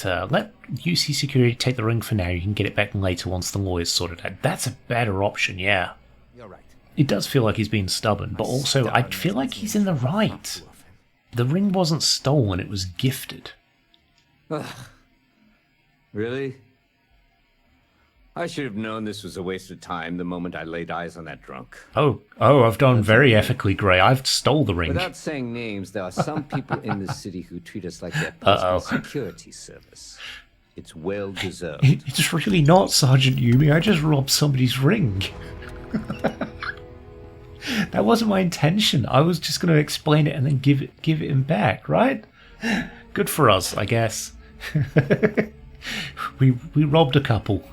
But let UC Security take the ring for now. You can get it back later once the lawyer's sorted out. That's a better option, yeah. You're right. It does feel like he's being stubborn, but also I feel like he's in the right. The ring wasn't stolen, it was gifted. Ugh. Really? I should have known this was a waste of time the moment I laid eyes on that drunk. Oh, I've done very ethically, Grey. I've stole the ring. Without saying names, there are some people in this city who treat us like their personal security service. It's well deserved. It's really not, Sergeant Yumi. I just robbed somebody's ring. That wasn't my intention. I was just going to explain it and then give it him back, right? Good for us, I guess. we robbed a couple.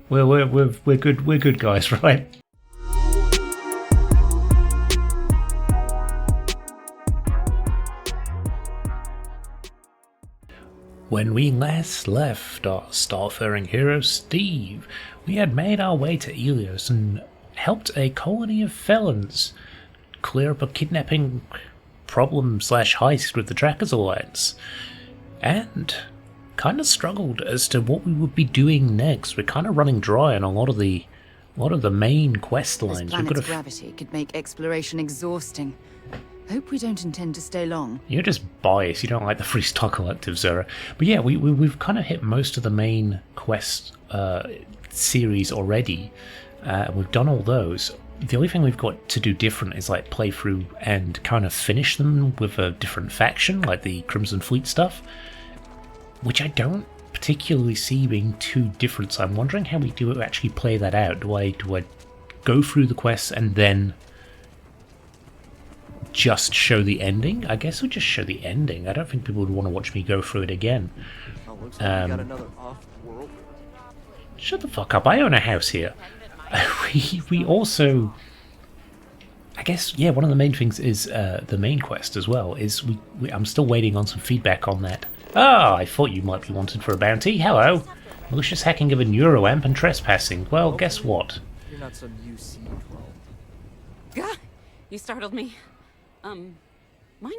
We're good guys, right? When we last left our starfaring hero Steve, we had made our way to Elios and helped a colony of felons clear up a kidnapping problem / heist with the Trackers Alliance, and kind of struggled as to what we would be doing next. We're kind of running dry on a lot of the main quest lines. This planet's gravity could make exploration exhausting. Hope we don't intend to stay long. You're just biased. You don't like the Freestar Collective, Zara. But yeah, we've kind of hit most of the main quest series already. We've done all those. The only thing we've got to do different is like play through and kind of finish them with a different faction, like the Crimson Fleet stuff, which I don't particularly see being too different. So I'm wondering how we do actually play that out. Do I go through the quests and then just show the ending? I guess we'll just show the ending. I don't think people would want to watch me go through it again. Oh, looks like we got another off-world. Shut the fuck up. I own a house here. We also, I guess, yeah, one of the main things is the main quest as well. Is I'm still waiting on some feedback on that. Ah, I thought you might be wanted for a bounty. Hello. Malicious hacking of a neuroamp and trespassing. Well, guess what? You're not some UC troll. Gah! You startled me. Mind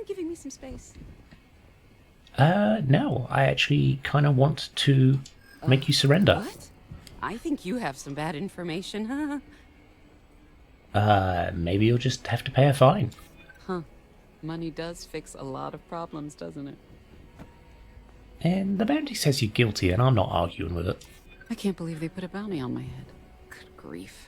giving me some space? No. I actually kind of want to make you surrender. What? I think you have some bad information, huh? Maybe you'll just have to pay a fine. Huh. Money does fix a lot of problems, doesn't it? And the bounty says you're guilty, and I'm not arguing with it. I can't believe they put a bounty on my head. Good grief.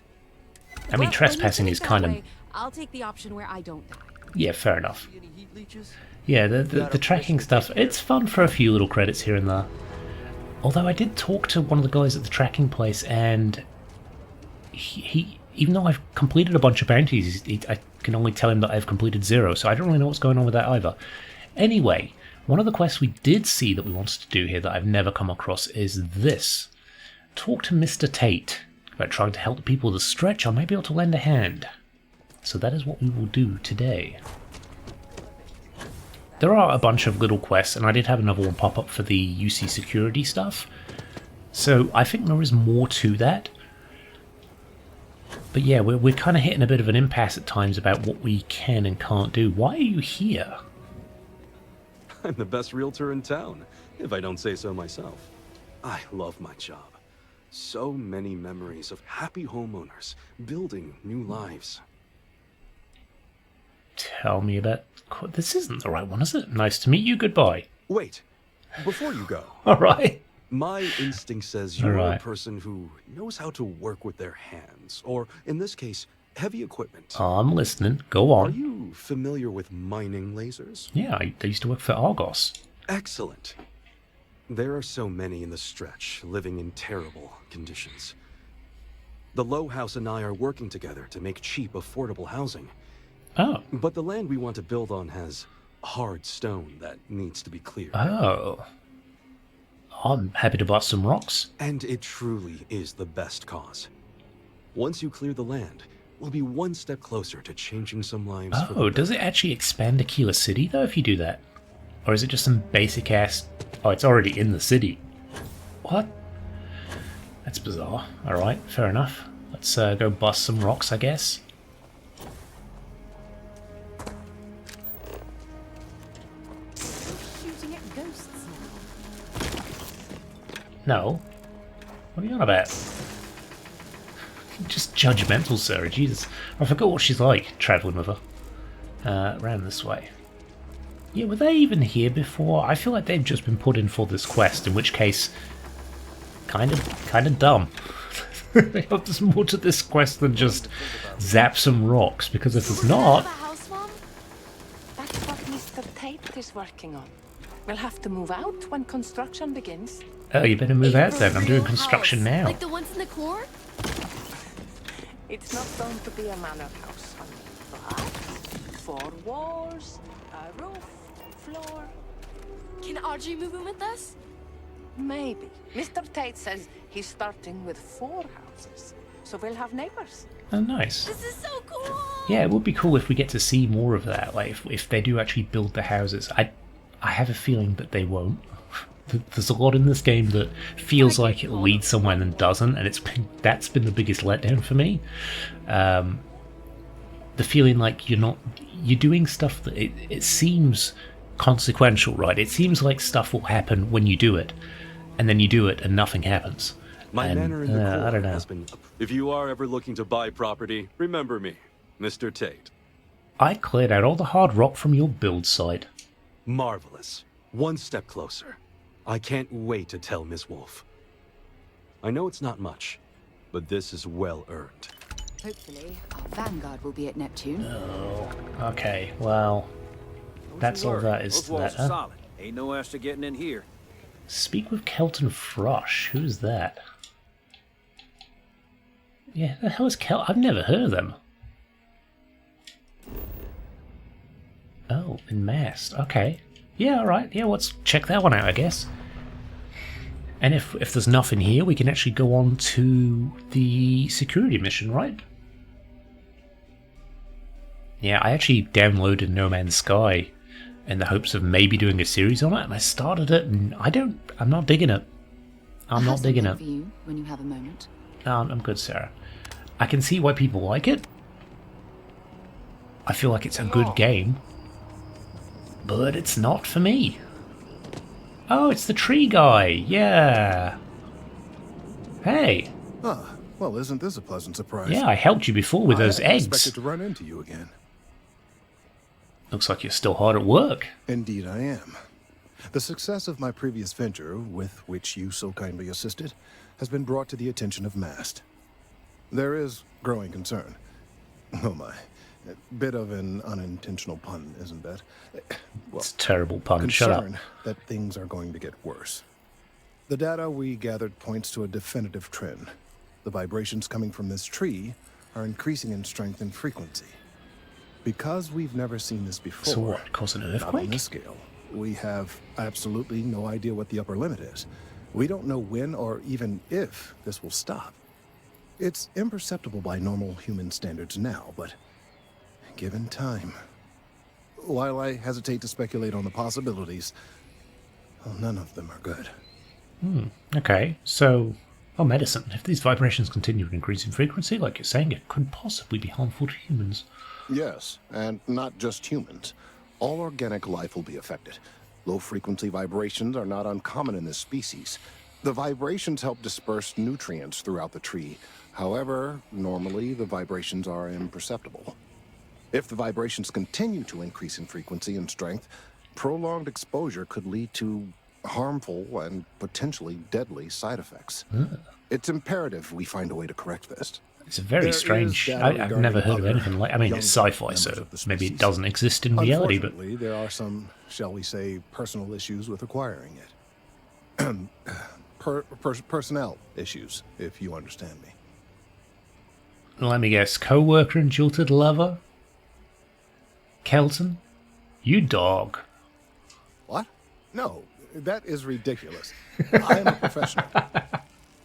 I mean, trespassing is kind of... I'll take the option where I don't die. Yeah, fair enough. Any heat leeches? Yeah, the tracking stuff, it's fun for a few little credits here and there. Although I did talk to one of the guys at the tracking place, and he even though I've completed a bunch of bounties, I can only tell him that I've completed 0, so I don't really know what's going on with that either. Anyway, one of the quests we did see that we wanted to do here that I've never come across is this. Talk to Mr. Tate about trying to help the people with the stretch. I may be able to lend a hand. So that is what we will do today. There are a bunch of little quests, and I did have another one pop up for the UC security stuff. So I think there is more to that. But yeah, we're kind of hitting a bit of an impasse at times about what we can and can't do. Why are you here? I'm the best realtor in town, if I don't say so myself. I love my job. So many memories of happy homeowners building new lives. Tell me about... This isn't the right one, is it? Nice to meet you, goodbye. Wait, before you go. Alright. My instinct says you're Alright. a person who knows how to work with their hands, or in this case, heavy equipment. I'm listening. Go Are on. you familiar with mining lasers? Yeah, I used to work for Argos. Excellent. There are so many in the stretch, living in terrible conditions. The Low House and I are working together to make cheap, affordable housing. Oh. But the land we want to build on has hard stone that needs to be cleared. Oh. I'm happy to bust some rocks. And it truly is the best cause. Once you clear the land, we'll be one step closer to changing some lives for the Oh, does it actually expand Akila City, though, if you do that? Or is it just some basic ass... Oh, it's already in the city. What? That's bizarre. Alright, fair enough. Let's go bust some rocks, I guess. Shooting at ghosts now. No. What are you on about? Just judgmental, Sarah. Jesus. I forgot what she's like, travelling with her. Round this way. Yeah, were they even here before? I feel like they've just been put in for this quest, in which case... Kind of dumb. I hope there's more to this quest than just zap some rocks, because if there's not... That's what Mr. Tate is working on. We'll have to move out when construction begins. Oh, you better move out then. I'm doing construction now. Like the ones in the core? It's not going to be a manor house, honey, but 4 walls, a roof, floor. Can Audrey move in with us? Maybe. Mr. Tate says he's starting with 4 houses, so we'll have neighbors. Oh, nice. This is so cool! Yeah, it would be cool if we get to see more of that. Like, if they do actually build the houses. I have a feeling that they won't. There's a lot in this game that feels like it leads somewhere and doesn't, and that's been the biggest letdown for me. The feeling like you're doing stuff that it seems consequential, right? It seems like stuff will happen when you do it, and then you do it and nothing happens. My manor in the core I don't know. has been... If you are ever looking to buy property, remember me, Mr. Tate. I cleared out all the hard rock from your build site. Marvelous. One step closer. I can't wait to tell Miss Wolf. I know it's not much, but this is well earned. Hopefully, our vanguard will be at Neptune. Oh, okay. Well, that's all that is to that, huh? Solid. Ain't no extra getting in here. Speak with Kelton Frosh. Who's that? Yeah, the hell is Kel? I've never heard of them. Oh, in Mast. Okay. Yeah, alright. Yeah, let's check that one out, I guess. And if there's nothing here, we can actually go on to the security mission, right? Yeah, I actually downloaded No Man's Sky in the hopes of maybe doing a series on it, and I started it, and I'm not digging it. I'm not digging it. For you when you have a moment. I'm good, Sarah. I can see why people like it. I feel like it's a good game. But it's not for me. Oh, it's the tree guy. Yeah. Hey. Ah, well, isn't this a pleasant surprise? Yeah, I helped you before with those I eggs. expected to run into you again. Looks like you're still hard at work. Indeed I am. The success of my previous venture, with which you so kindly assisted, has been brought to the attention of Mast. There is growing concern. Oh my. A bit of an unintentional pun, isn't that? Well, It's a terrible pun. Shut up. concern that things are going to get worse. The data we gathered points to a definitive trend. The vibrations coming from this tree are increasing in strength and frequency. Because we've never seen this before, So what? Cause an not on earthquake? this scale, we have absolutely no idea what the upper limit is. We don't know when or even if this will stop. It's imperceptible by normal human standards now, but given time. While I hesitate to speculate on the possibilities, well, none of them are good. Okay, so... Oh, medicine. If these vibrations continue to increase in frequency, like you're saying, it could possibly be harmful to humans. Yes, and not just humans. All organic life will be affected. Low-frequency vibrations are not uncommon in this species. The vibrations help disperse nutrients throughout the tree. However, normally the vibrations are imperceptible. If the vibrations continue to increase in frequency and strength, prolonged exposure could lead to harmful and potentially deadly side effects. It's imperative we find a way to correct this. It's very There is strange. data I've regarding never heard of other anything like... I mean, it's younger sci-fi, so members of the maybe it species. doesn't exist in reality, but... Unfortunately, there are some, shall we say, personal issues with acquiring it. Personnel issues, if you understand me. Let me guess. Co-worker and jilted lover? Kelton? You dog. What? No, that is ridiculous. I am a professional.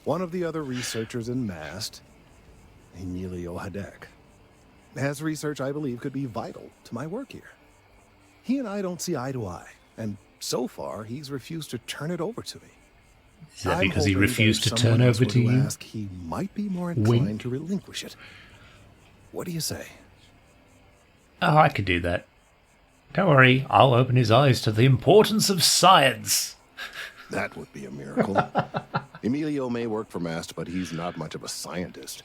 One of the other researchers in MAST, Emilio Hadek, has research I believe could be vital to my work here. He and I don't see eye to eye, and so far he's refused to turn it over to me. Is that I'm because he hoping that refused if to turn someone else over were to you? ask, he might be more inclined Wink. to relinquish it. What do you say? Oh, I could do that. Don't worry, I'll open his eyes to the importance of science. That would be a miracle. Emilio may work for Mast, but he's not much of a scientist.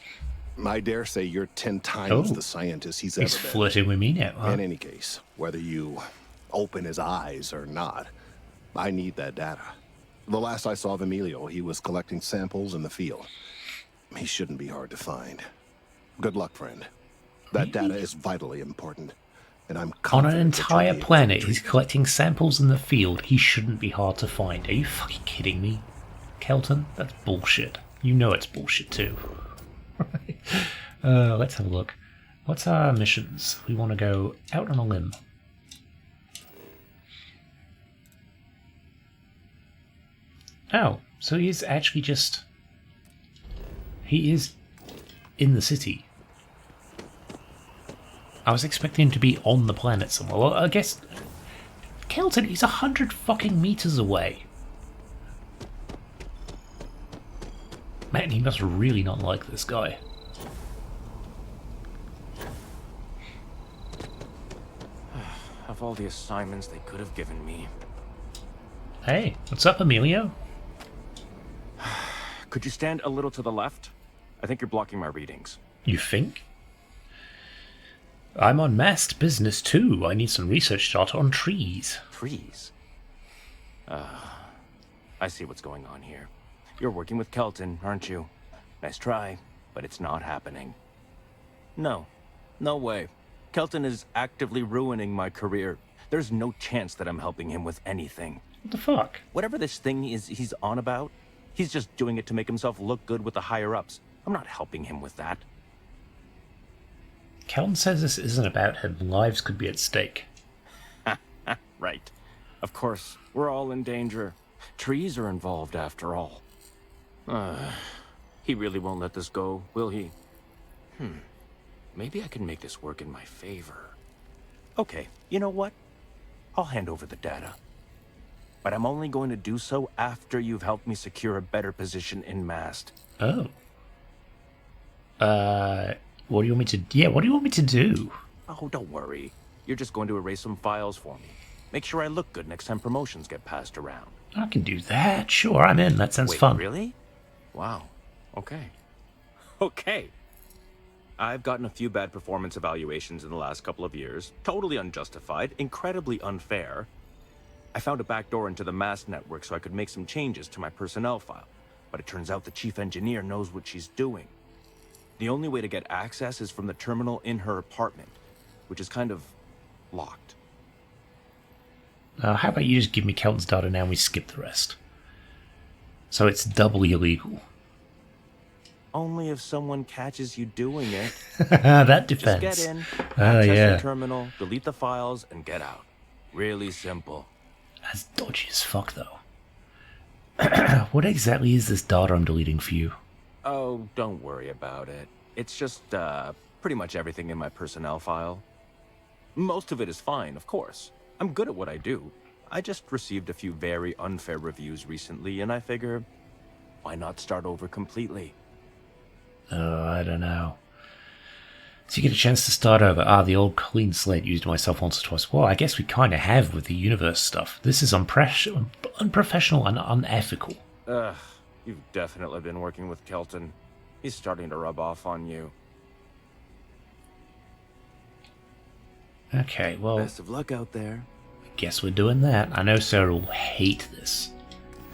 I dare say you're 10 times the scientist he's ever He's been. flirting with me now, huh? In any case, whether you open his eyes or not, I need that data. The last I saw of Emilio, he was collecting samples in the field. He shouldn't be hard to find. Good luck, friend. That data is vitally important, and I'm On confident an entire planet, he's collecting samples in the field. He shouldn't be hard to find. Are you fucking kidding me, Kelton? That's bullshit. You know it's bullshit too. Let's have a look. What's our missions? We want to go out on a limb. Oh, so he is actually just... He is in the city. I was expecting him to be on the planet somewhere. Well, I guess... Kelton, he's 100 fucking meters away. Man, he must really not like this guy. Of all the assignments they could have given me. Hey, what's up, Emilio? Could you stand a little to the left? I think you're blocking my readings. You think? I'm on Mast business too. I need some research data on trees. Trees? I see what's going on here. You're working with Kelton, aren't you? Nice try, but it's not happening. No. No way. Kelton is actively ruining my career. There's no chance that I'm helping him with anything. What the fuck? Whatever this thing is he's on about, he's just doing it to make himself look good with the higher-ups. I'm not helping him with that. Kelton says this isn't about him. Lives could be at stake. Right. Of course, we're all in danger. Trees are involved after all. He really won't let this go, will he? Maybe I can make this work in my favor. Okay, you know what? I'll hand over the data. But I'm only going to do so after you've helped me secure a better position in Mast. Oh. What do you want me to... Yeah, what do you want me to do? Oh, don't worry. You're just going to erase some files for me. Make sure I look good next time promotions get passed around. I can do that. Sure, I'm in. That sounds fun. Really? Wow. Okay. Okay. I've gotten a few bad performance evaluations in the last couple of years. Totally unjustified, incredibly unfair. I found a backdoor into the Mast network so I could make some changes to my personnel file. But it turns out the chief engineer knows what she's doing. The only way to get access is from the terminal in her apartment, which is kind of locked. How about you just give me Kelton's data now and we skip the rest? So it's doubly illegal. Only if someone catches you doing it. That depends. Just get in, Oh, access yeah. the terminal, delete the files, and get out. Really simple. That's dodgy as fuck, though. What exactly is this data I'm deleting for you? Oh, don't worry about it. It's just, pretty much everything in my personnel file. Most of it is fine, of course. I'm good at what I do. I just received a few very unfair reviews recently, and I figure, why not start over completely? Oh, I don't know. So you get a chance to start over. The old clean slate used myself once or twice. Well, I guess we kind of have with the universe stuff. This is unprofessional and unethical. Ugh, you've definitely been working with Kelton. He's starting to rub off on you. Okay, well... Best of luck out there. I guess we're doing that. I know Sarah will hate this.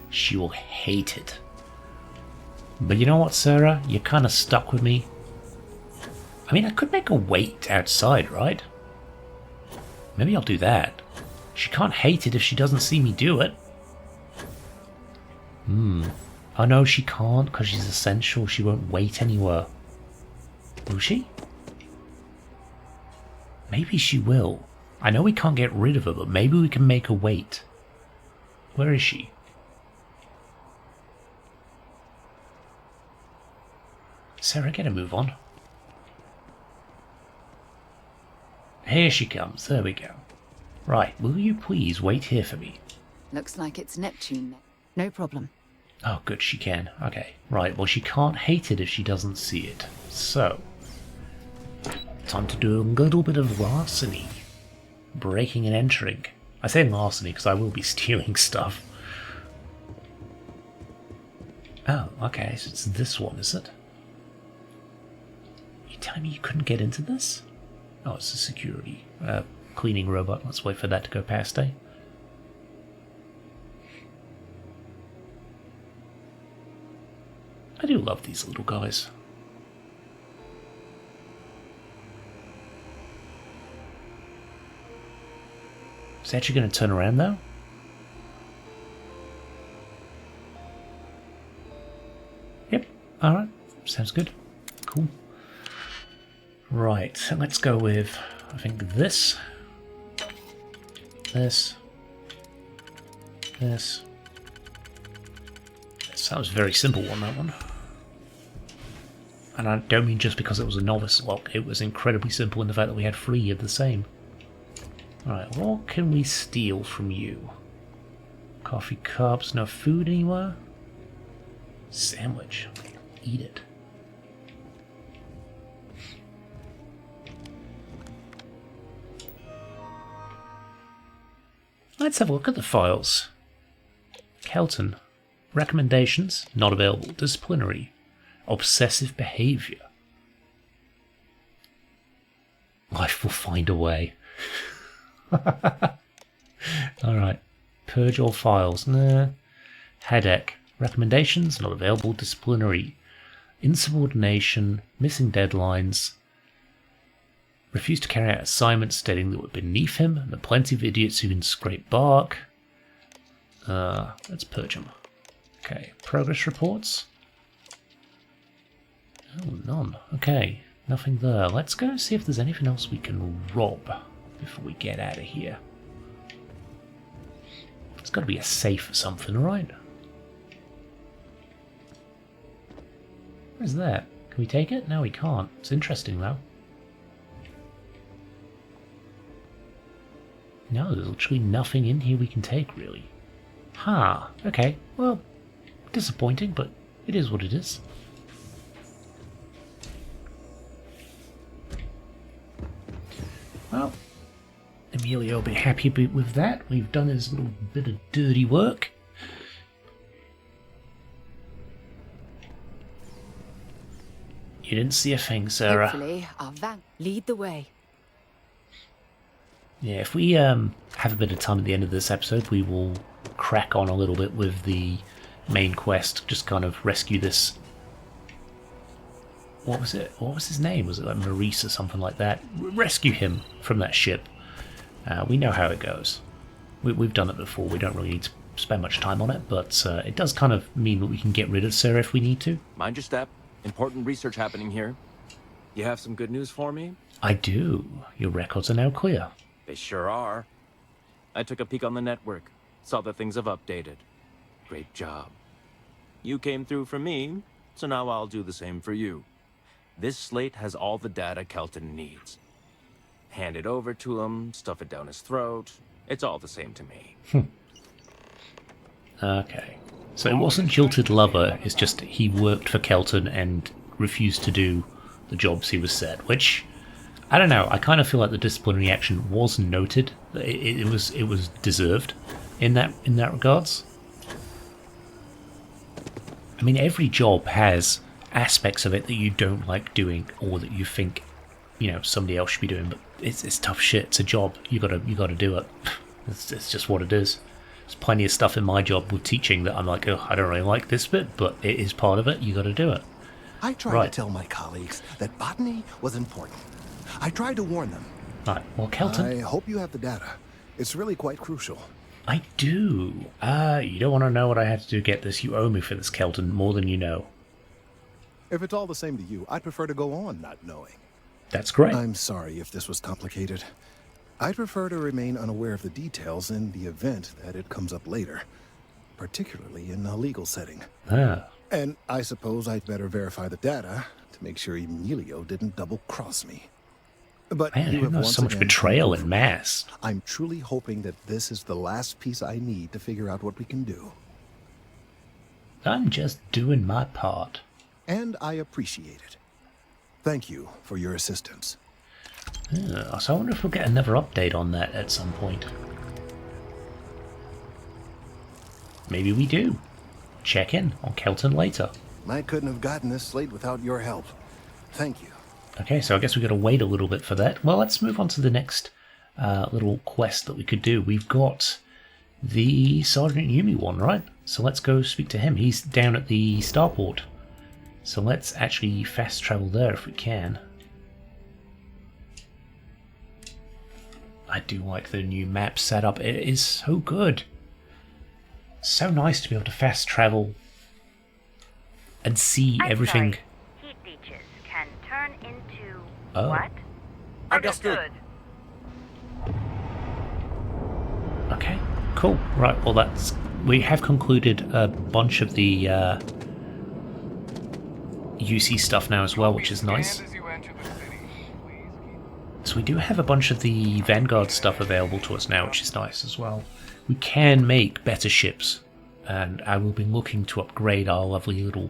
She will hate it. But you know what, Sarah? You're kind of stuck with me. I mean, I could make her wait outside, right? Maybe I'll do that. She can't hate it if she doesn't see me do it. Oh no, she can't, because she's essential. She won't wait anywhere. Will she? Maybe she will. I know we can't get rid of her, but maybe we can make her wait. Where is she? Sarah, get a move on. Here she comes. There we go. Right, will you please wait here for me? Looks like it's Neptune. No problem. Oh, good, she can. Okay, right, well, she can't hate it if she doesn't see it. So, time to do a little bit of larceny. Breaking and entering. I say larceny because I will be stealing stuff. Oh, okay, so it's this one, is it? You telling me you couldn't get into this? Oh, it's a security cleaning robot. Let's wait for that to go past, eh? I do love these little guys. Is it actually going to turn around though? Yep, alright, sounds good. Cool. Right, so let's go with, I think, this. This. This. That was a very simple one, that one. And I don't mean just because it was a novice lock, it was incredibly simple in the fact that we had 3 of the same. Alright, what can we steal from you? Coffee cups, no food anywhere? Sandwich. Eat it. Let's have a look at the files. Kelton. Recommendations, not available. Disciplinary. Obsessive behavior. Life will find a way. Alright. Purge all files. Nah. Headache. Recommendations, not available. Disciplinary. Insubordination. Missing deadlines. Refused to carry out assignments stating that were beneath him. And there are plenty of idiots who can scrape bark. Let's purge them. Okay. Progress reports. Oh, none. Okay. Nothing there. Let's go see if there's anything else we can rob before we get out of here. It's got to be a safe or something, right? Where's that? Can we take it? No, we can't. It's interesting, though. No, there's literally nothing in here we can take, really. Huh. Okay. Well, disappointing, but it is what it is. Well, Emilio will be happy with that. We've done his little bit of dirty work. You didn't see a thing, Sarah. Hopefully, our van lead the way. Yeah, if we have a bit of time at the end of this episode, we will crack on a little bit with the main quest. Just kind of rescue this. What was it? What was his name? Was it like Maurice or something like that? Rescue him from that ship. We know how it goes. We've done it before. We don't really need to spend much time on it, but it does kind of mean that we can get rid of Sarah if we need to. Mind your step. Important research happening here. You have some good news for me? I do. Your records are now clear. They sure are. I took a peek on the network. Saw that things have updated. Great job. You came through for me, so now I'll do the same for you. This slate has all the data Kelton needs. Hand it over to him, stuff it down his throat. It's all the same to me. Okay. So it wasn't Jilted Lover, it's just he worked for Kelton and refused to do the jobs he was set, which, I don't know, I kind of feel like the disciplinary action was noted. It was deserved in that regards. I mean, every job has aspects of it that you don't like doing or that you think, you know, somebody else should be doing, but it's tough shit. It's a job. You gotta do it. It's just what it is. There's plenty of stuff in my job with teaching that I'm like, oh, I don't really like this bit, but it is part of it. You gotta do it. I tried to tell my colleagues that botany was important. I tried to warn them. Right, well, Kelton, I hope you have the data. It's really quite crucial. I do. You don't want to know what I had to do to get this. You owe me for this, Kelton, more than you know. If it's all the same to you, I'd prefer to go on not knowing. That's great. I'm sorry if this was complicated. I'd prefer to remain unaware of the details in the event that it comes up later, particularly in a legal setting. Ah. And I suppose I'd better verify the data to make sure Emilio didn't double-cross me. But Man, you have there's once so much again betrayal proved in me. mass. I'm truly hoping that this is the last piece I need to figure out what we can do. I'm just doing my part. And I appreciate it. Thank you for your assistance. So I wonder if we'll get another update on that at some point. Maybe we do. check in on Kelton later. I couldn't have gotten this late without your help. Thank you. Okay, so I guess we've got to wait a little bit for that. Well, let's move on to the next little quest that we could do. We've got the Sergeant Yumi one, right? So let's go speak to him. He's down at the starport. So let's actually fast travel there if we can. I do like the new map setup. It is so good. So nice to be able to fast travel and see everything. Heat leeches can turn into what? Understood. Okay, cool. Right, well we have concluded a bunch of the UC stuff now as well, which is nice. So we do have a bunch of the Vanguard stuff available to us now, which is nice as well. We can make better ships, and I will be looking to upgrade our lovely little...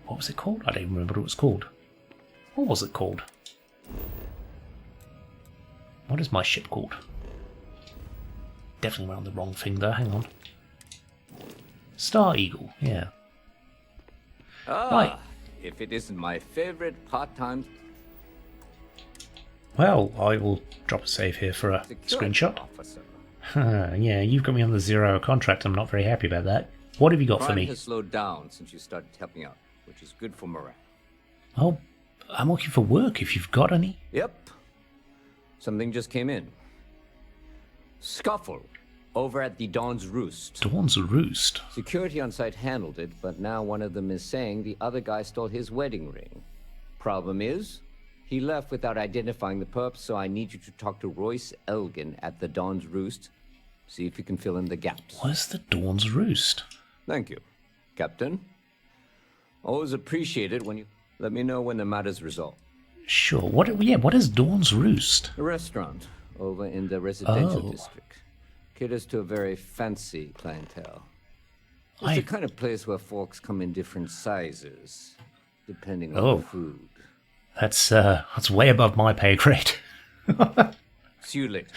What was it called? I don't even remember what it was called. What was it called? What is my ship called? Definitely around the wrong thing there, hang on. Star Eagle, yeah. Right. If it isn't my favorite part-time... Well, I will drop a save here for a screenshot. Yeah, you've got me on the 0 hour contract. I'm not very happy about that. What have you got for me? Crime has slowed down since you started helping out, which is good for morale. Oh, I'm looking for work if you've got any. Yep. Something just came in. Scuffle over at the Dawn's Roost. Dawn's Roost? Security on site handled it, but now one of them is saying the other guy stole his wedding ring. Problem is, he left without identifying the perp, so I need you to talk to Royce Elgin at the Dawn's Roost. See if you can fill in the gaps. Where's the Dawn's Roost? Thank you, Captain. Always appreciate it when you let me know when the matter's resolved. Sure. What is Dawn's Roost? A restaurant over in the residential district. Caters to a very fancy clientele. It's the kind of place where forks come in different sizes, depending on the food. That's way above my pay grade. See you later.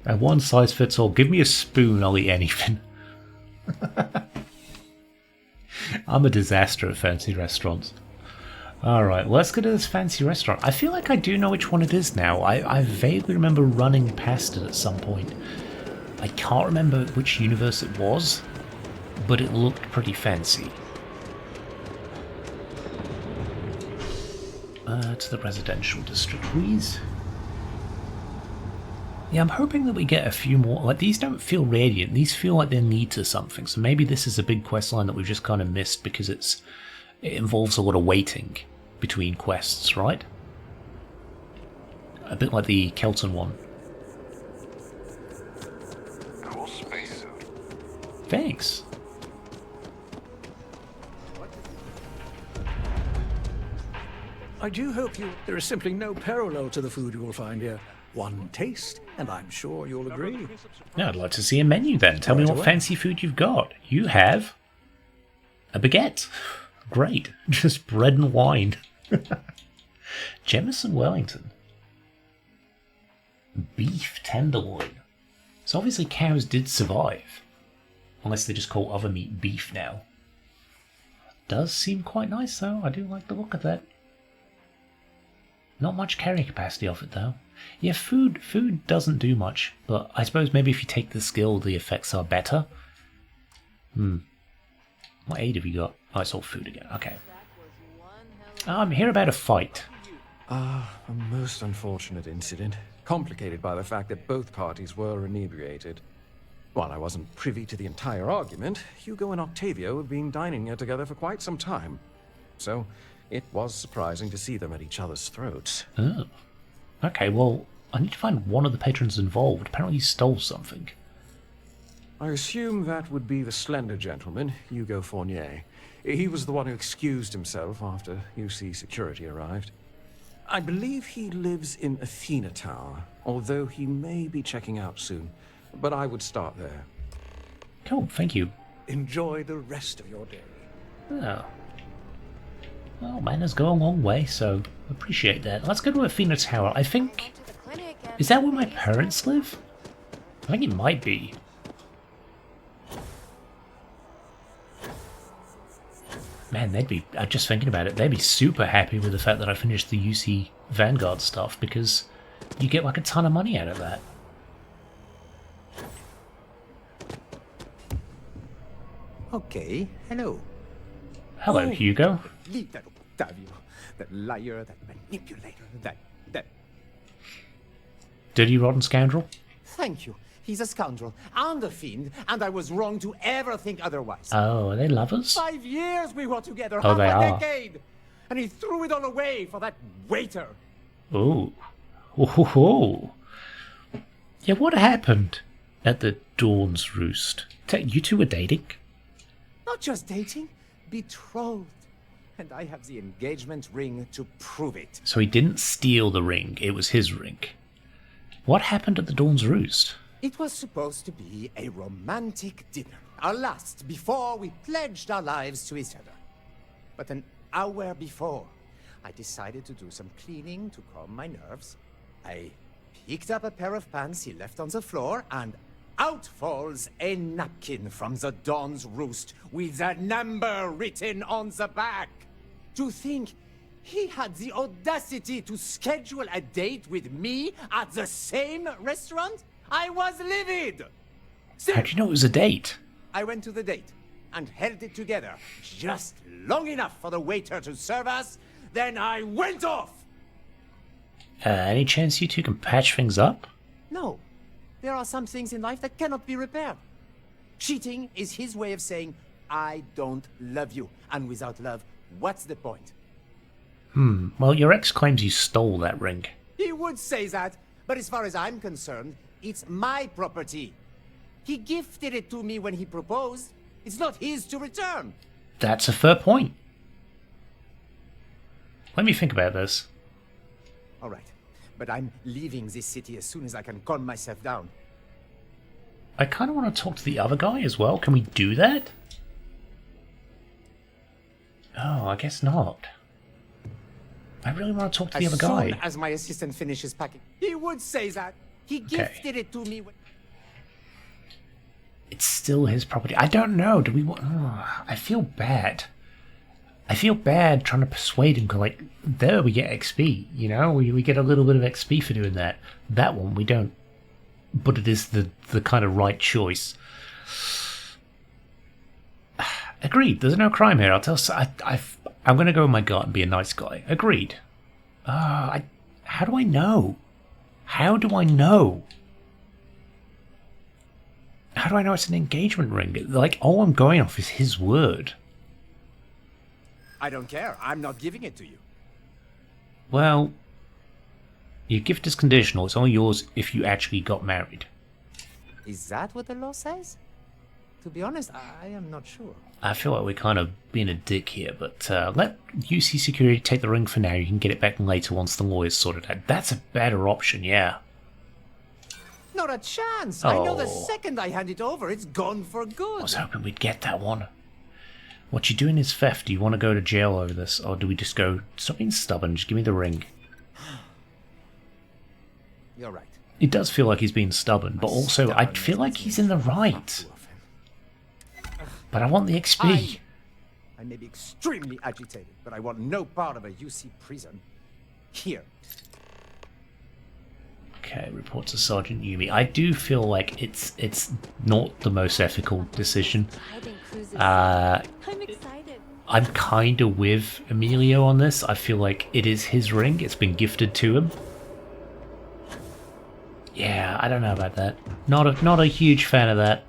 A one size fits all. Give me a spoon, I'll eat anything. I'm a disaster at fancy restaurants. Alright, let's go to this fancy restaurant. I feel like I do know which one it is now. I vaguely remember running past it at some point. I can't remember which universe it was, but it looked pretty fancy. To the residential district, please. Yeah, I'm hoping that we get a few more. Like, these don't feel radiant. These feel like they lead to something. So maybe this is a big quest line that we've just kind of missed because it involves a lot of waiting between quests, right? A bit like the Kelton one. Cool spacesuit. Thanks. I do hope there is simply no parallel to the food you will find here. One taste, and I'm sure you'll agree. Yeah, I'd like to see a menu then. Tell me what fancy food you've got. You have a baguette. Great. Just bread and wine. Jemison Wellington. Beef tenderloin. So obviously cows did survive. Unless they just call other meat beef now. Does seem quite nice though. I do like the look of that. Not much carrying capacity of it though. Yeah, food doesn't do much, but I suppose maybe if you take the skill, the effects are better. What aid have you got? Oh, it's all food again. Okay. I'm here about a fight. A most unfortunate incident, complicated by the fact that both parties were inebriated. While I wasn't privy to the entire argument, Hugo and Octavio have been dining here together for quite some time. So, it was surprising to see them at each other's throats. Oh. Okay, well, I need to find one of the patrons involved. Apparently he stole something. I assume that would be the slender gentleman, Hugo Fournier. He was the one who excused himself after UC security arrived. I believe he lives in Athena Tower, although he may be checking out soon. But I would start there. Cool, thank you. Enjoy the rest of your day. Oh. Well, manners go a long way, so appreciate that. Let's go to Athena Tower. I think... Is that where my parents live? I think it might be. Man, they'd be, just thinking about it, they'd be super happy with the fact that I finished the UC Vanguard stuff, because you get like a ton of money out of that. Okay, hello. Hello, Hugo. Leave that Octavio, that liar, that manipulator, that... Dirty, rotten scoundrel? Thank you. He's a scoundrel and a fiend, and I was wrong to ever think otherwise. Oh, are they lovers? 5 years we were together, Oh, half they a are. decade! And he threw it all away for that waiter. Ooh. Ooh. Yeah, what happened at the Dawn's Roost? You two were dating? Not just dating, betrothed. And I have the engagement ring to prove it. So he didn't steal the ring, it was his ring. What happened at the Dawn's Roost? It was supposed to be a romantic dinner, our last before we pledged our lives to each other. But an hour before, I decided to do some cleaning to calm my nerves. I picked up a pair of pants he left on the floor, and out falls a napkin from the Dawn's Roost with a number written on the back. To think he had the audacity to schedule a date with me at the same restaurant? I was livid! How'd you know it was a date? I went to the date and held it together just long enough for the waiter to serve us, then I went off! Any chance you two can patch things up? No. There are some things in life that cannot be repaired. Cheating is his way of saying, I don't love you. And without love, what's the point? Well, your ex claims you stole that ring. He would say that, but as far as I'm concerned, it's my property. He gifted it to me when he proposed. It's not his to return. That's a fair point. Let me think about this. All right, but I'm leaving this city as soon as I can calm myself down. I kind of want to talk to the other guy as well. Can we do that? Oh, I guess not. I really want to talk to the other guy. As soon as my assistant finishes packing, he would say that. He gifted it to me when... It's still his property. I don't know. Do we want... Oh, I feel bad. I feel bad trying to persuade him. Like, there we get XP, you know? We get a little bit of XP for doing that. That one we don't. But it is the kind of right choice. Agreed. There's no crime here. I'll tell... I'm going to go with my gut and be a nice guy. Agreed. How do I know? How do I know? How do I know it's an engagement ring? Like, all I'm going off is his word. I don't care. I'm not giving it to you. Well, your gift is conditional. It's only yours if you actually got married. Is that what the law says? To be honest, I am not sure. I feel like we're kind of being a dick here, but let UC Security take the ring for now. You can get it back later once the lawyer's sorted out. That's a better option, yeah. Not a chance. I know the Oh. second I hand it over, it's gone for good. I was hoping we'd get that one. What you're doing is theft. Do you want to go to jail over this, or do we just go, stop being stubborn, just give me the ring? You're right. It does feel like he's being stubborn, but also I feel like he's in the right. But I want the XP. I may be extremely agitated, but I want no part of a UC prison. Here. Okay, report to Sergeant Yumi. I do feel like it's not the most ethical decision. I'm excited. I'm kind of with Emilio on this. I feel like it is his ring. It's been gifted to him. Yeah, I don't know about that. Not a huge fan of that.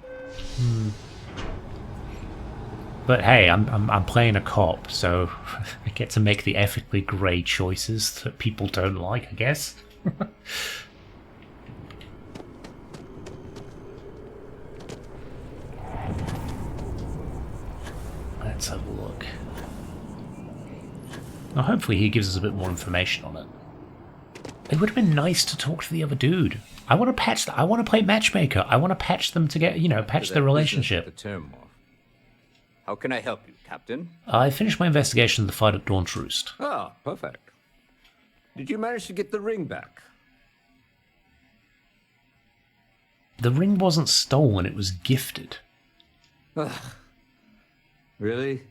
But hey, I'm playing a cop, so I get to make the ethically grey choices that people don't like, I guess. Let's have a look. Now, hopefully he gives us a bit more information on it. It would have been nice to talk to the other dude. I want to patch. I want to play matchmaker. I want to patch them together. You know, patch their relationship. The term off. How can I help you, Captain? I finished my investigation of the fight at Dawn's Roost. Ah, perfect. Did you manage to get the ring back? The ring wasn't stolen. It was gifted. Really?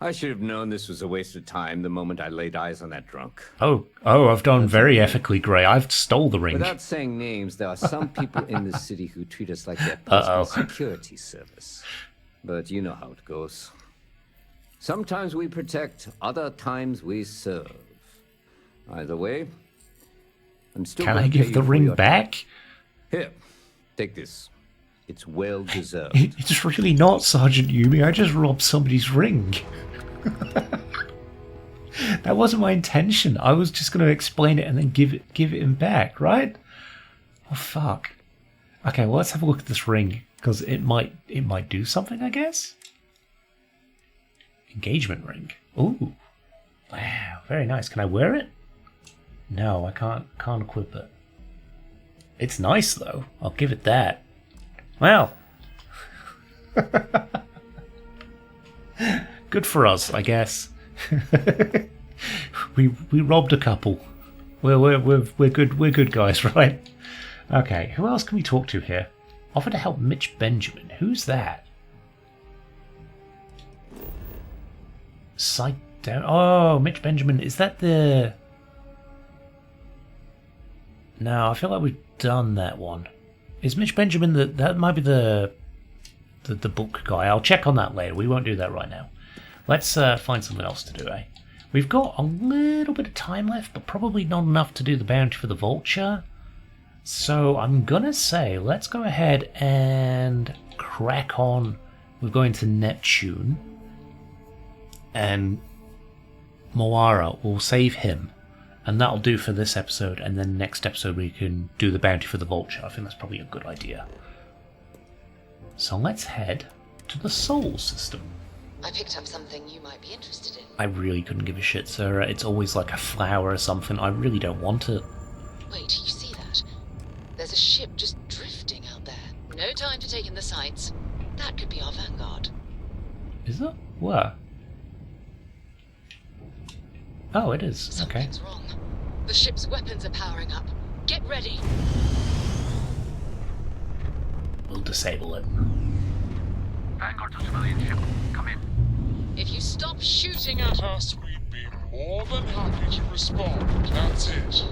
I should have known this was a waste of time the moment I laid eyes on that drunk. Oh, I've done very ethically, Grey. I've stole the ring. Without saying names, there are some people in the city who treat us like their personal security service. But you know how it goes. Sometimes we protect, other times we serve. Either way, I'm still Can I give the ring back? Here, take this. It's well deserved. It's really not, Sergeant Yumi. I just robbed somebody's ring. That wasn't my intention. I was just going to explain it and then give it him back, right? Oh fuck. Okay, well, let's have a look at this ring because it might do something, I guess. Engagement ring. Ooh, wow, very nice. Can I wear it? No, I can't equip it. It's nice though. I'll give it that. Well, good for us, I guess. we robbed a couple. We're good guys, right? Okay, who else can we talk to here? Offer to help Mitch Benjamin. Who's that? Sight down. Oh, Mitch Benjamin. Is that the? No, I feel like we've done that one. Is Mitch Benjamin that might be the book guy? I'll check on that later. We won't do that right now. Let's find something else to do, eh? We've got a little bit of time left, but probably not enough to do the bounty for the vulture. So I'm gonna say let's go ahead and crack on. We're going to Neptune, and Moara. We'll save him. And that'll do for this episode, and then next episode we can do the bounty for the vulture. I think that's probably a good idea. So let's head to the Soul System. I picked up something you might be interested in. I really couldn't give a shit, Sarah. It's always like a flower or something. I really don't want it. Wait, you see that? There's a ship just drifting out there. No time to take in the sights. That could be our vanguard. Is it? Where? Oh, it is. Something's wrong. The ship's weapons are powering up. Get ready. We'll disable it. Vanguard to civilian ship. Come in. If you stop shooting at us, We'd be more than happy to respond. That's it.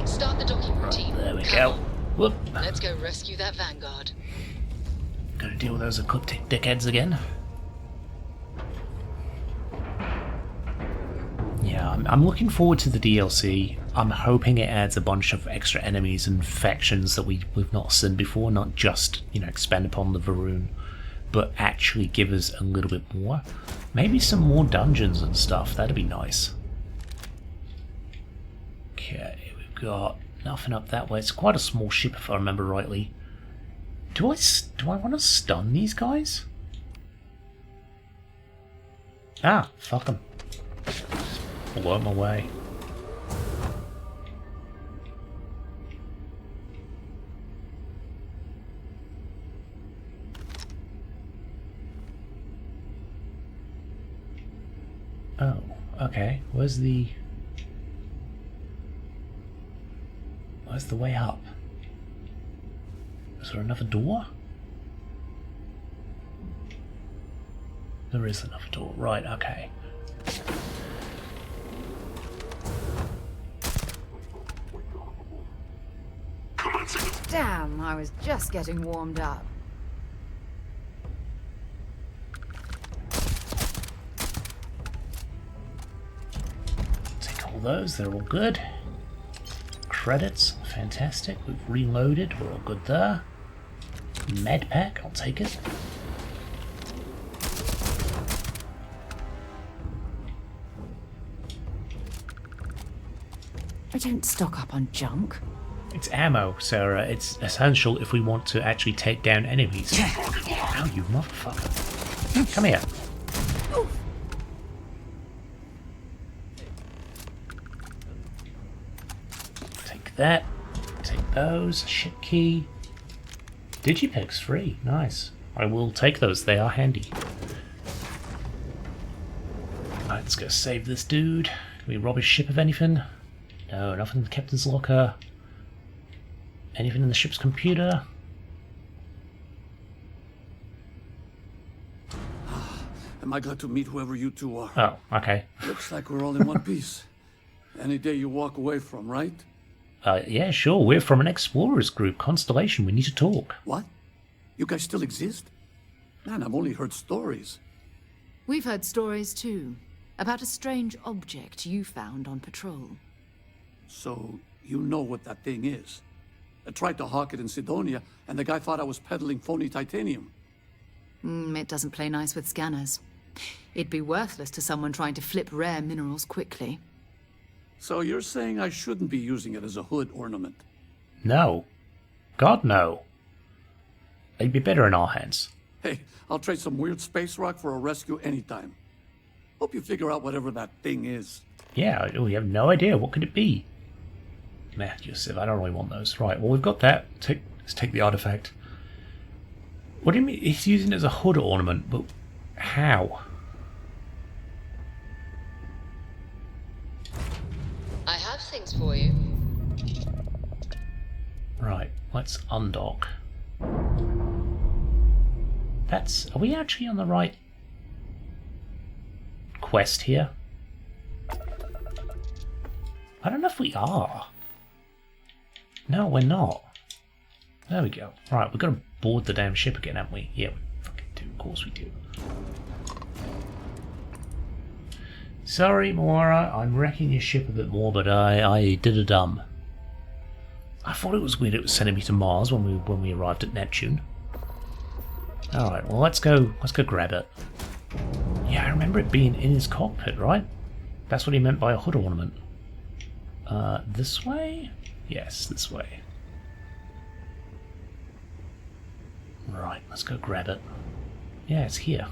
start the docking routine. There we go. Whoop. Let's go rescue that vanguard. Gotta deal with those ecliptic dickheads again. Yeah, I'm looking forward to the DLC. I'm hoping it adds a bunch of extra enemies and factions that we've not seen before, not just, expand upon the Varun, but actually give us a little bit more. Maybe some more dungeons and stuff, that'd be nice. Okay, we've got nothing up that way. It's quite a small ship if I remember rightly. Do I want to stun these guys? Ah, fuck them. Blow them away. Oh, okay. Where's the way up? Is there another door? There is another door. Right, okay. Damn, I was just getting warmed up. Take all those, they're all good. Credits, fantastic. We've reloaded, we're all good there. Med pack, I'll take it. I don't stock up on junk. It's ammo, Sarah. It's essential if we want to actually take down enemies. Ow, you motherfucker. Come here. Take that. Take those. Ship key. Digipix free. Nice. I will take those. They are handy. Alright, let's go save this dude. Can we rob his ship of anything? No, nothing in the captain's locker. Anything in the ship's computer? Am I glad to meet whoever you two are? Oh, okay. Looks like we're all in one piece. Any day you walk away from, right? Yeah, sure. We're from an explorers group, Constellation. We need to talk. What? You guys still exist? Man, I've only heard stories. We've heard stories too, about a strange object you found on patrol. So, you know what that thing is? I tried to hawk it in Sidonia, and the guy thought I was peddling phony titanium. It doesn't play nice with scanners. It'd be worthless to someone trying to flip rare minerals quickly. So you're saying I shouldn't be using it as a hood ornament? No. God, no. It'd be better in our hands. Hey, I'll trade some weird space rock for a rescue anytime. Hope you figure out whatever that thing is. Yeah, we have no idea. What could it be? Nah, Yusuf, I don't really want those. Right, well, we've got that. Let's take the artifact. What do you mean? He's using it as a hood ornament, but how? I have things for you. Right, let's undock. Are we actually on the right quest here? I don't know if we are. No, we're not. There we go. Right, we've got to board the damn ship again, haven't we? Yeah, we fucking do. Of course we do. Sorry, Moira, I'm wrecking your ship a bit more, but I did a dumb. I thought it was weird it was sending me to Mars when we arrived at Neptune. Alright, well let's go grab it. Yeah, I remember it being in his cockpit, right? That's what he meant by a hood ornament. This way? Yes, this way. Right, let's go grab it. Yeah, it's here.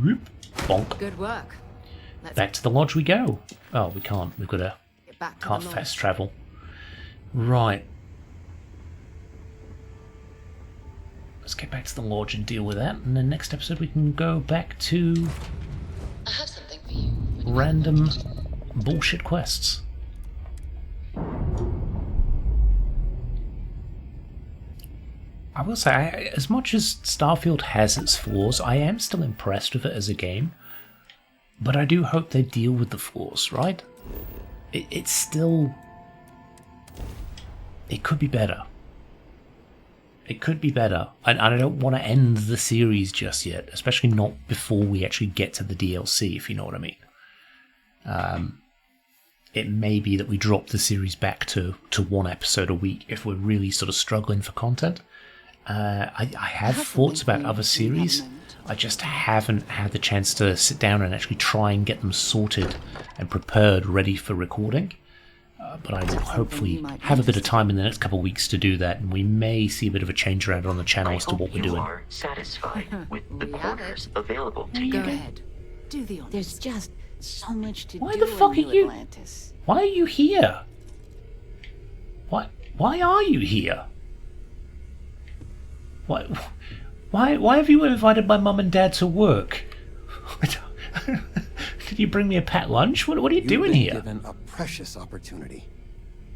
Whoop. Bonk. Good work. Back to the lodge we go. Oh, we can't. We've got to... Can't fast travel. Right. Let's get back to the lodge and deal with that. And then next episode we can go back to... I have something for you. Random bullshit quests. I will say, as much as Starfield has its flaws, I am still impressed with it as a game. But I do hope they deal with the flaws, right? It's still... It could be better. It could be better. And I don't want to end the series just yet, especially not before we actually get to the DLC, if you know what I mean. It may be that we drop the series back to one episode a week if we're really sort of struggling for content. I have thoughts about other series. I just haven't had the chance to sit down and actually try and get them sorted and prepared, ready for recording. But I will hopefully have a bit of time in the next couple of weeks to do that, and we may see a bit of a change around on the channel as to what we're doing. You are satisfied with the quarters available to you. Go ahead. Do the honors. There's just so much to Why do the fuck in are New you? Atlantis. Why are you here? Why are you here? Why have you invited my mum and dad to work? Could you bring me a packed lunch? What are you doing here? You've been given a precious opportunity.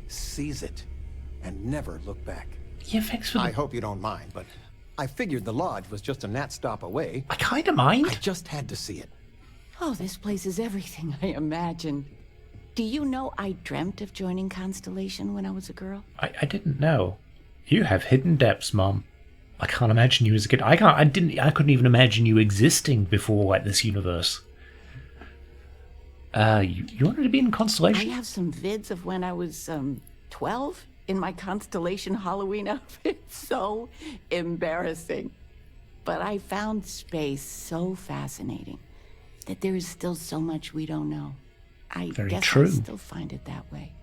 Seize it and never look back. Yeah, thanks for the... I hope you don't mind, but I figured the lodge was just a gnat stop away. I kind of mind. I just had to see it. Oh, this place is everything I imagined. Do you know I dreamt of joining Constellation when I was a girl? I didn't know. You have hidden depths, Mum. I can't imagine you as a kid. I couldn't even imagine you existing before like this universe. You wanted to be in Constellation? I have some vids of when I was 12 in my Constellation Halloween outfit. So embarrassing. But I found space so fascinating that there is still so much we don't know. I guess true. I still find it that way.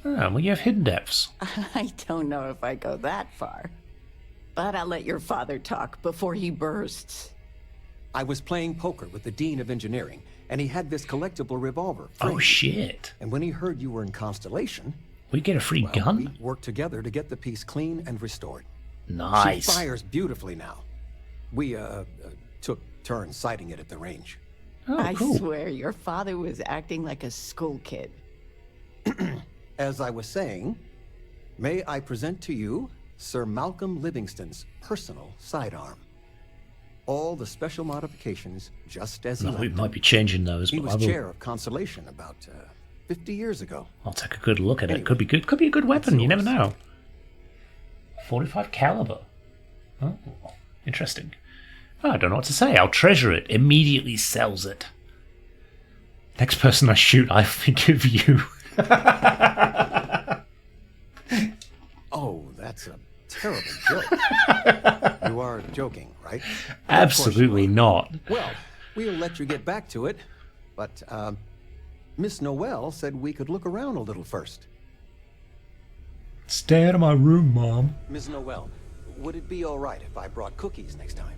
Oh, well, you have hidden depths. I don't know if I go that far. But I'll let your father talk before he bursts. I was playing poker with the Dean of Engineering, and he had this collectible revolver. Oh, shit. And when he heard you were in Constellation... We get a free gun? We worked together to get the piece clean and restored. Nice. She fires beautifully now. We, took turns sighting it at the range. Oh, I cool. swear your father was acting like a school kid. As I was saying, may I present to you Sir Malcolm Livingston's personal sidearm. all the special modifications just as he No, left we them. might be changing those, He but was I will, chair of Constellation about 50 years ago. I'll take a good look at it. Anyway, Could be good. Could be a good weapon. it's You never yours. know. 45 caliber. Oh, interesting. Oh, I don't know what to say. I'll treasure it. Immediately sells it. Next person I shoot, I think of you. Oh, that's a terrible joke. You are joking, right? Absolutely not. Well, we'll let you get back to it, but Miss Noel said we could look around a little first. Stay out of my room, Mom. Ms. Noel, would it be all right if I brought cookies next time?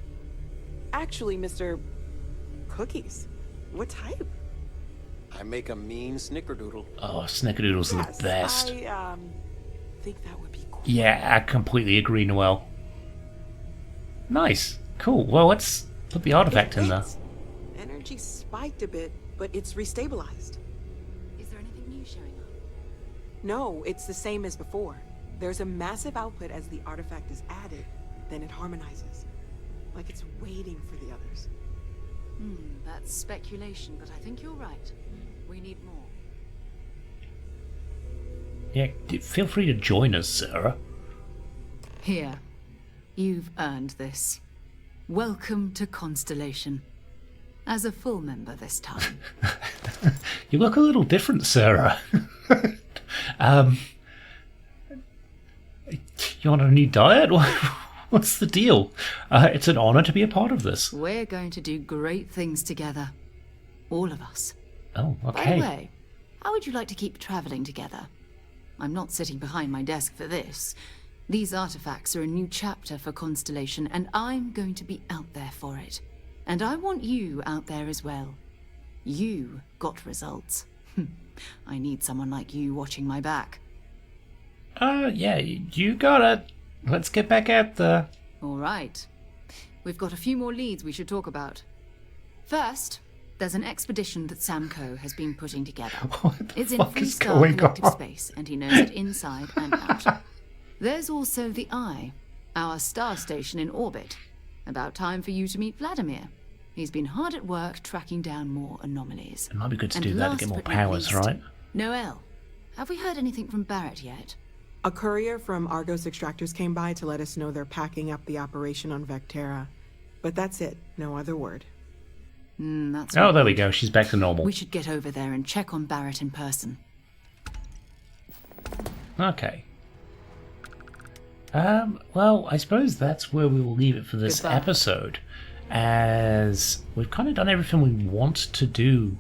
Actually, Mr. Cookies. What type? I make a mean snickerdoodle. Oh, snickerdoodles are the best. I think that would be cool. Yeah, I completely agree, Noel. Nice. Cool. Well, let's put the artifact in there. Energy spiked a bit, but it's restabilized. Is there anything new showing up? No, it's the same as before. There's a massive output as the artifact is added, then it harmonizes. Like it's waiting for the others. That's speculation, but I think you're right. We need more. Yeah, feel free to join us, Sarah. Here. You've earned this. Welcome to Constellation. As a full member this time. You look a little different, Sarah. You want a new diet? What's the deal? It's an honor to be a part of this. We're going to do great things together. All of us. Oh, By okay. the way, how would you like to keep traveling together? I'm not sitting behind my desk for this. These artifacts are a new chapter for Constellation, and I'm going to be out there for it. And I want you out there as well. You got results. I need someone like you watching my back. Yeah, you got it. Let's get back out there. All right. We've got a few more leads we should talk about. First, there's an expedition that Samco has been putting together. It's in fuck free is star going collective on? space, and he knows it inside and out. There's also the Eye, our star station in orbit. About time for you to meet Vladimir. He's been hard at work tracking down more anomalies. It might be good to And do that to last get more but not powers, least, right? Noel, have we heard anything from Barrett yet? A courier from Argos Extractors came by to let us know they're packing up the operation on Vectera. But that's it. No other word. That's Oh, not there we good. go. She's back to normal. We should get over there and check on Barrett in person. Okay. Well, I suppose that's where we will leave it for this Goodbye. episode, as we've kind of done everything we want to do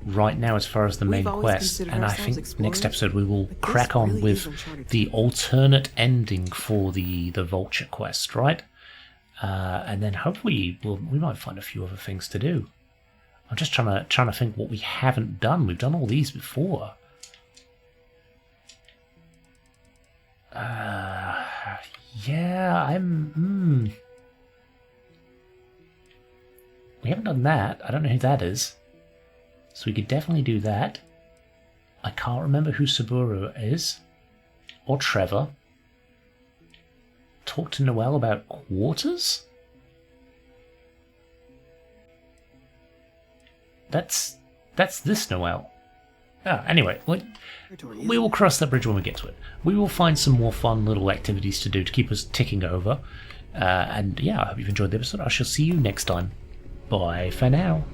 right now as far as the main We've always quest, considered and I ourselves think next explorers, episode we will but this crack on really with is uncharted the alternate ending for the Vulture quest, right? And then hopefully we might find a few other things to do. I'm just trying to think what we haven't done. We've done all these before. Yeah, we haven't done that. I don't know who that is. So we could definitely do that. I can't remember who Saburo is. Or Trevor. Talk to Noel about quarters? That's this Noel. Anyway, we will cross that bridge when we get to it. We will find some more fun little activities to do to keep us ticking over. And yeah, I hope you've enjoyed the episode. I shall see you next time. Bye for now.